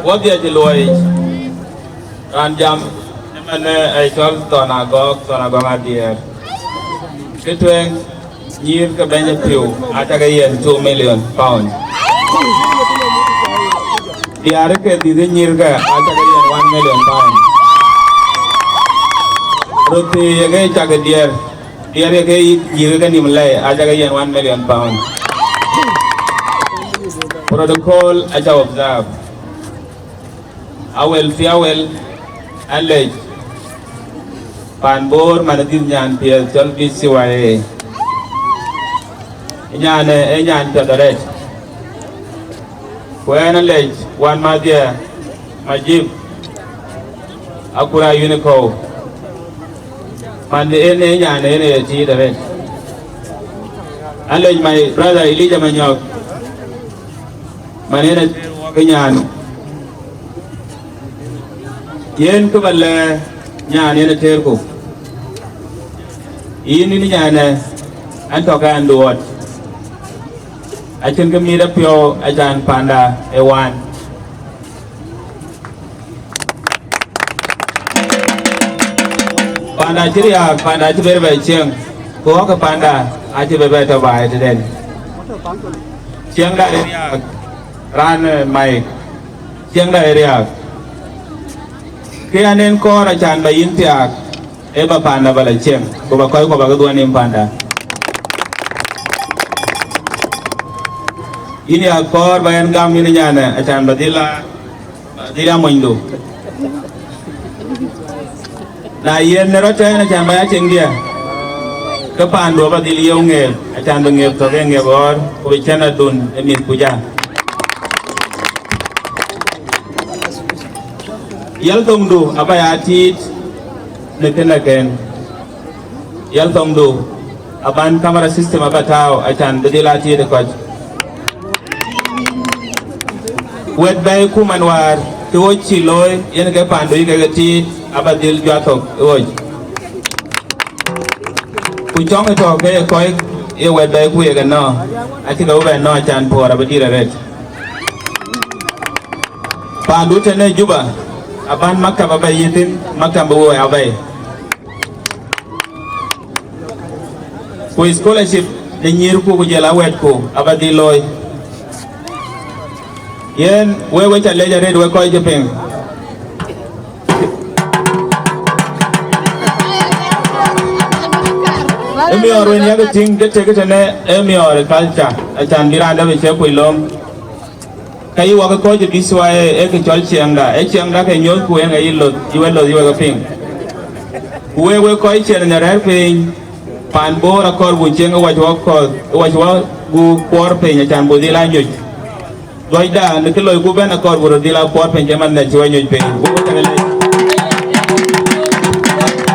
what did you like? And jam, and I told Thon Agook, dear. Kitwing, Nyiir ka Beny Ajakguong 2 million pounds. The Arakay did Nyiir ka Ajakguong 1 million pounds. Ruti again Chaka dear again Nyiir ka Nimlay Ajakguong 1 million pounds. Protocol aja observe. Awel fiawel alej panbor manadil nyan piel chol BCYA nyan tadaret kwen alej wan madia majib akura unico mande nyan ti daret alej my brother Elijah Manyok manena nyan yen ko balle nyan yen terko ini nyan an to kan duot achin kami da pyo ajan panda ewan panda chiria panda chiberbe chieng ko ka panda achi bebe to bai den chieng da area ran mai chieng da area kaya nen ko ra chan ba yin tiak e ba panda bala chieng ko ba koy ko ba duan nim panda ini akor bayan gam ini nyana achan badila moindo na yen ne rote na chan ba chieng dia ke pando ba dili yonge achan ngep to nge bor ko chana dun emin puja yal tongdu abaya tit nekenaken yal tongdu aban camera system abatao achan bedila ti de koj wet bay kumanwar to chi loy yen ke pandu ke ti abadil jatok oj ku chong to ke koy e wet bay ku ye no ati go be no achan por abadira ret pandu tene Juba aban maktaba bay yitin maktaba wo abay ko scholarship de Nyiir ko jela wet ko abadi loy yen we cha leja red we ko jepeng emi or wen yaga ting de tege tene emi or culture achan diranda be che ko ilom kai wa ko je BCYA e ke chol chianga ke nyol ku en ai lo iwelo iwe ping we ko chen na rer ping pan bora kor bu chenga wa gu por pe nya chan bu dila nyoj doida ne ke loy ku ben akor bu dila por pe jaman ne chwa nyoj pe bu ko